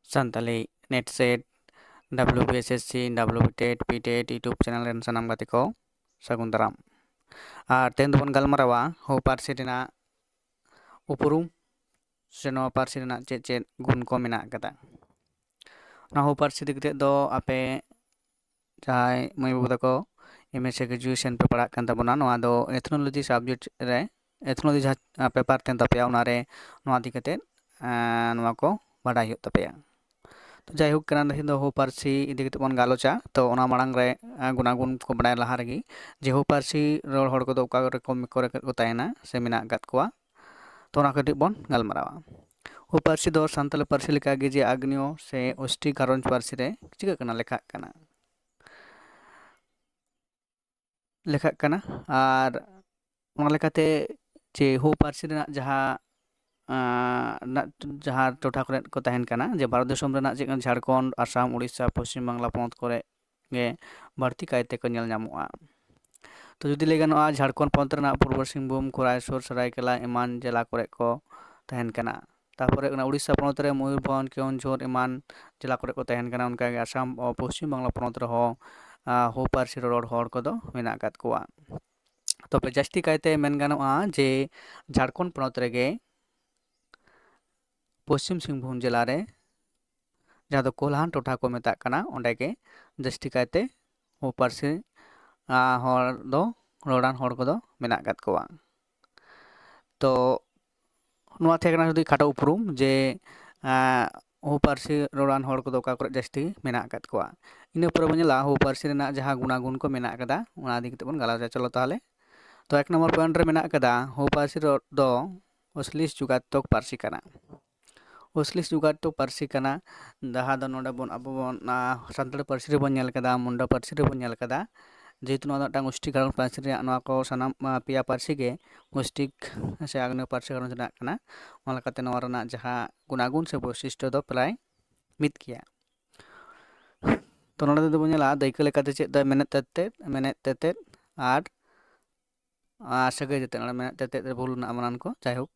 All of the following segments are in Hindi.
Santali Netset WBSSC WBTET PTET YouTube channel ren sanam gati ko sagun daram ar ten don galmarawa ho parsi rena upurum se no parsi rena chet gun ko menak kata na ho parsi dikte do ape jai mai babu tako MSc graduation pe parak kan tabona no do ethnology subject re ethnology paper ten tapya unare no adikate no ko badai hut tapya तो যাইহোক কারণ হিন্দু হো পারছি ইদিকে বন গালোচা তো ওনা মাড়াং রে গুনাগুন को बडाय लाहा रगी जे हो पारसी रोल हड़ को दो का करे को तायना से मेना गात कोआ तो ओना कटी बन गालमारावा हो पारसी दो सान्ताल पारसी लेका गे जे आग्नियो से ओष्टी घारंज पारसी रे चिका कना लेखा कना आर ओना लेकाते जे हो पारसी रेना जहा जहाँ टोठा करे को तहन कना जे भारत देशम रेना जे झारखंड आसाम उड़ीसा पश्चिम बांग्ला पनत करे गे बाड़ती कायते को नेल नामोआ तो जुदी ले गानोआ झारखंड पनत रेना पूर्व सिंहभूम करायसर सरायकेला एमान जिला करे को तहन कना तारपरे उड़ीसा पनत रे मयूरभंज केओनझर एमान जिला करे को तहन कना उनका गे आसाम और पश्चिम बांग्ला पनत रे हो पारसी रोड हड़ को दो मेना कात कोआ तबे जास्ती कायते मेन गानोआ जे झारखंड पनत रेगे पश्चिम सिंहभूम जिला रे जहाँ दो कोल्हान टोठा को मेता कना ओंडे के जास्ती कायते हो पारसी हर दो रोडान हड़ को दो मेना कात कोआ तो नुआ थे कना जुदी खाटो उपरूम जे हो पारसी रोडान हड़ को दो का करे जास्ती मेना कात कोआ इने ऊपर बनेला हो पारसी रेना जहाँ गुणागुण को मेना कदा ओना दिक तेबन गाला चलो ताहले तो एक नंबर पॉइंट रे मेना कदा हो पारसी दो असली जुगातक पारसी कना उसलिस जुगाट तो पारसी कना जहाँ दो नोडे बन अब सानताड़ी पारसी रे बन नेल कदा मुंडा पारसी रे बन नेल कदा जेहेतु नोडा टांग गोष्ठी कारण पारसी रे नोआ को सनाम पिया पारसी गे गोष्ठी से आग्ने पारसी कारण जना कना ओना लकाते नोआ रना जहाँ गुणागुण से वैशिष्ट्य दो प्राय मिद किया तो नोडे दो बनेला दैके लेकाते चेद द मेनेत तेते आर सगे जते नोडे मेनेत तेते रे भूल ना मानन को जायहोक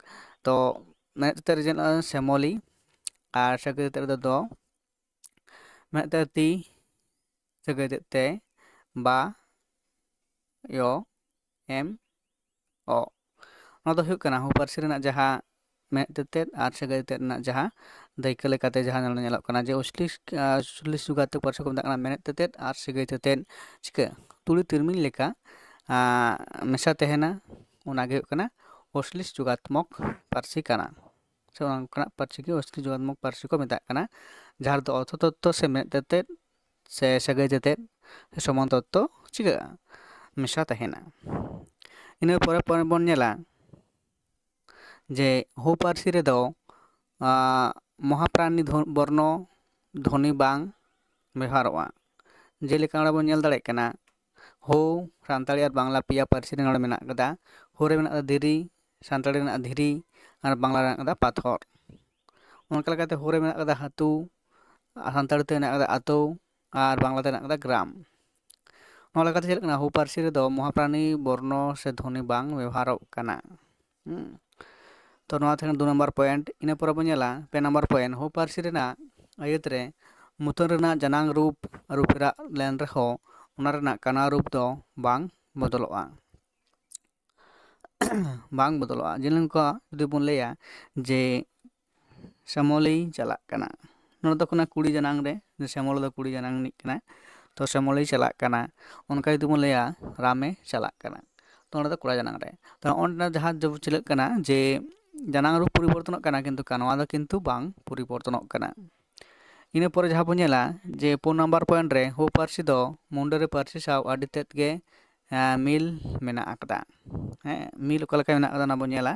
तो मेनेत तेते रे जेना सेमोली और सगे दो मेहती सगे बा यो एम ओ हो पारसी जहाँ मेहते और सगे जहाँ दायिका लेकाते जहाँ नेलोकना जे उसलिस जुगाते पारसी को मेता मेहते और सगे चिका तुली तिरमिन लेका मेसा तहना ओनागे उसलिस जुगात्मक पारसी कना से पारसी के असली जुगात्मक पारसी को मेता जहाँ दो अर्थ तत्व से मेहते से सगे से समान तत्व चिका मेसा तहना इन पर बन नेला जे हो पारसी रे दो महाप्राणी वर्ण ध्वनि बांग व्यवहारोआ जेलेका बन नेल दाड़े कना हो सानताड़ी और बांग्ला पिया पारसी रे मेना कदा हो रे मेना धीरी सानताड़ी रेना धीरी और बांग्ला रेना पाथर उनका लेकाते हो रे मेना कदा हातू सानताड़ी ते मेना कदा आतो और बांग्ला ते मेना कदा ग्राम नोआ लेकाते चेल कना हो पारसी रे दो महाप्राणी वर्ण से ध्वनि बांग व्यवहारो कना तो नोआ थे 2 नंबर पॉइंट इन पर बनेला पे नंबर पॉइंट हो पारसी रेना आयत रे मुतन रेना जनांग रूप रूपरा लेन रहो ओना रेना काना रूप दो बांग बदलोआ बांग बदलोआ जेलन को जुदी बन लेया जे समोली चला कना नोना तो कना कुड़ी जनांग रे जे समोल दो कुड़ी जनांग निक कना तो समोली चला कना उनका जुदी बन लेया रामे चला कना तो ओना दो कुड़ा जनांग रे तो ओना जहाँ जब चलक कना जे जनांग रूप परिवर्तन कना किंतु कानवा दो किंतु बांग परिवर्तन कना इन पर जहाँ बन नेला जे 4 नंबर पॉइंट रे हो पारसी दो मुंडरे पारसी साव आदि तेत गे मिल मेना आकदा मिल ओका लेका मेना आकदा ना बन नेला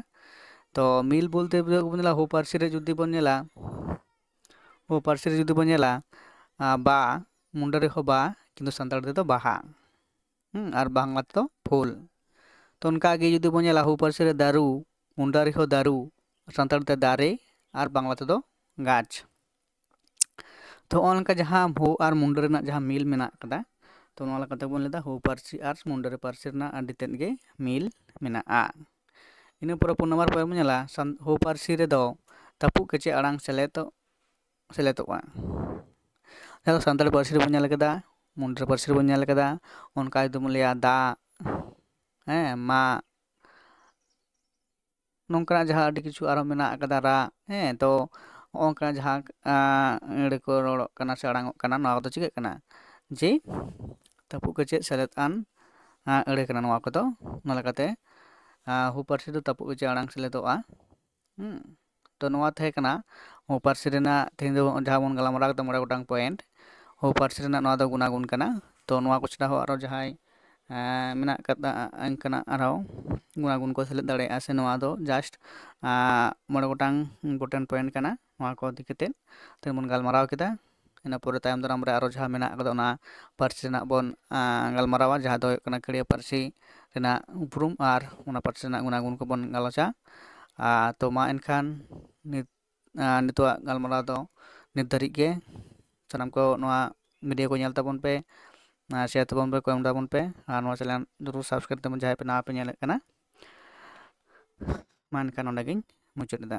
तो मिल बोलते बनेला हो पारसी रे जुदी बन नेला हो पारसी रे जुदी बन नेला बा मुंडरे हो बा किंतु सानताड़ी ते तो बाहा और बांग्ला तो फूल तो उनका गे जुदी बन नेला हो पारसी रे दारू मुंडारी हो दारू सानताड़ी ते दारे और बांग्ला ते तो गाछ तो उनका जहाँ हो और मुंडरे ना जहाँ मिल मेना कदा तो नोआ लेकाते बन लेदा हो पारसी और मुंडरे पारसी ना आदि तेत गे मिल मेना इन पर 4 नंबर पर बनेला हो पारसी रे दो तापु केचे आड़ांग सेले तो ᱥᱮᱞᱮᱫᱚᱜᱼᱟ ᱡᱟᱦᱟᱸ ᱫᱚ ᱥᱟᱱᱛᱟᱲᱤ ᱯᱟᱹᱨᱥᱤ ᱨᱮᱵᱚᱱ ᱧᱮᱞ ᱟᱠᱟᱫᱟ ᱢᱩᱱᱰᱨᱟᱹ ᱯᱟᱹᱨᱥᱤ ᱨᱮᱵᱚᱱ ᱧᱮᱞ ᱟᱠᱟᱫᱟ ᱚᱱᱠᱟ ᱡᱩᱫᱤ ᱵᱚᱱ ᱞᱟᱹᱭᱟ ᱫᱟᱜ ᱢᱟ ᱱᱚᱝᱠᱟᱱᱟᱜ ᱡᱟᱦᱟᱸ ᱟᱹᱰᱤ ᱠᱤᱪᱷᱩ ᱟᱨᱦᱚᱸ ᱢᱮᱱᱟᱜ ᱟᱠᱟᱫᱟ ᱨᱟᱜ ᱛᱚ ᱱᱚᱝᱠᱟ ᱡᱟᱦᱟᱸ ᱟᱹᱲᱟᱹ ᱠᱚ ᱨᱚᱲᱚᱜ ᱠᱟᱱᱟ ᱥᱮ ᱟᱲᱟᱝᱚᱜ ᱠᱟᱱᱟ ᱱᱚᱣᱟ ᱠᱚᱫᱚ ᱪᱤᱠᱟᱹᱜ ᱠᱟᱱᱟ ᱡᱮ ᱛᱟᱹᱯᱩᱜ ᱠᱮᱪᱮᱫ ᱥᱮᱞᱮᱫ ᱟᱱ ᱟᱹᱲᱟᱹ ᱠᱟᱱᱟ ᱱᱚᱣᱟ ᱠᱚᱫᱚ ᱚᱱᱟ ᱞᱮᱠᱟᱛᱮ ᱦᱩ ᱯᱟᱹᱨᱥᱤ ᱫᱚ ᱛᱟᱹᱯᱩᱜ ᱠᱮᱪᱮᱫ ᱟᱲᱟᱝ ᱥᱮᱞᱮᱫᱚᱜᱼᱟ ᱛᱚ ᱱᱚᱣᱟ ᱛᱟᱦᱮᱸ ᱠᱟᱱᱟ ᱦᱩ ᱯᱟᱹᱨᱥᱤ ᱨᱮᱱᱟᱜ ᱛᱮᱦᱮᱧ ᱫᱚ ᱡᱟᱦᱟᱸ ᱵᱚᱱ ᱜᱟᱞᱢᱟᱨᱟᱣ ᱠᱮᱫᱟ 5 ᱜᱚᱴᱟᱝ ᱯᱚᱭᱮᱱᱴ ᱦᱩ ᱯᱟᱹᱨᱥᱤ ᱨᱮᱱᱟᱜ ᱱᱚᱣᱟ ᱫᱚ ᱜᱩᱱᱟᱜᱩᱱ ᱠᱟᱱᱟ ᱛᱚ ᱱᱚᱣᱟ ᱠᱚ ᱪᱷᱟᱰᱟ ᱦᱚᱸ ᱟᱨᱚ ᱡᱟᱦᱟᱸᱭ ᱢᱮᱱᱟᱜ ᱟᱠᱟᱫᱟ ᱚᱱᱠᱟᱱᱟᱜ ᱟᱨᱦᱚᱸ ᱜᱩᱱᱟᱜᱩᱱ ᱠᱚ ᱥᱮᱞᱮᱫ ᱫᱟᱲᱮᱭᱟᱜᱼᱟ ᱥᱮ ᱱᱚᱣᱟ ᱫᱚ ᱡᱟᱥᱴ 5 ᱜᱚᱴᱟᱝ ᱤᱢᱯᱚᱨᱴᱮᱱᱴ ᱯᱚᱭᱮᱱᱴ ᱠᱟᱱᱟ ᱱᱚᱣᱟ ᱠᱚ ᱤᱫᱤ ᱠᱟᱛᱮᱫ ᱛᱮᱦᱮᱧ ᱵᱚᱱ ᱜᱟᱞᱢᱟᱨᱟᱣ ᱠᱮᱫᱟ ᱤᱱᱟᱹ ᱯᱚᱨᱮ ᱛᱟᱭᱚᱢ ᱫᱟᱨᱟᱢ ᱨᱮ ᱟᱨᱚ ᱡᱟᱦᱟᱸ ᱢᱮᱱᱟᱜ ᱟᱠᱟᱫᱟ ᱚᱱᱟ ᱯᱟᱹᱨᱥᱤ ᱨᱮᱱᱟᱜ ᱵᱚᱱ ᱜᱟᱞᱢᱟᱨᱟᱣᱟ ᱡᱟᱦᱟᱸ ᱫᱚ ᱦᱩᱭᱩᱜ ᱠᱟᱱᱟ ᱠᱷᱟᱹᱲᱤᱭᱟᱹ ᱯᱟᱹᱨᱥᱤ ᱨᱮᱱᱟᱜ ᱩᱯᱨᱩᱢ ᱟᱨ ᱚᱱᱟ ᱯᱟᱹᱨᱥᱤ ᱨᱮᱱᱟᱜ ᱜᱩᱱᱟᱜᱩᱱ ᱠᱚᱵᱚᱱ ᱜᱟᱞᱚᱪᱟ ᱛᱚ ᱢᱟ ᱮᱱᱠᱷᱟᱱ ᱱᱤᱛᱚᱜᱟᱜ ᱜᱟᱞᱢᱟᱨᱟᱣ ᱫᱚ ᱱᱤᱛ ᱫᱷᱟᱹᱨᱤᱡ ᱜᱮ ᱥᱟᱱᱟᱢ ᱠᱚ ᱱᱚᱣᱟ ᱵᱷᱤᱰᱤᱭᱳ ᱠᱚ ᱧᱮᱞ ᱛᱟᱵᱚᱱ ᱯᱮ শেয়ার ᱛᱟᱵᱚᱱ ᱯᱮ ᱠᱚᱢᱮᱱᱴ ᱛᱟᱵᱚᱱ ᱯᱮ ᱟᱨ ᱱᱚᱣᱟ ᱪᱮᱱᱮᱞ ᱡᱚᱨᱩᱨ ᱥᱟᱵᱥᱠᱨᱟইᱵ ᱛᱟᱵᱚᱱ ᱡᱟᱦᱟᱸᱭ ᱯᱮ ᱱᱟᱣᱟ ᱯᱮ ᱧᱮᱞᱮᱫ ᱠᱟᱱᱟ ᱢᱟ ᱮᱱᱠᱷᱟᱱ ᱱᱚᱸᱰᱮ ᱜᱤᱧ ᱢᱩᱪᱟᱹᱫ ᱮᱫᱟ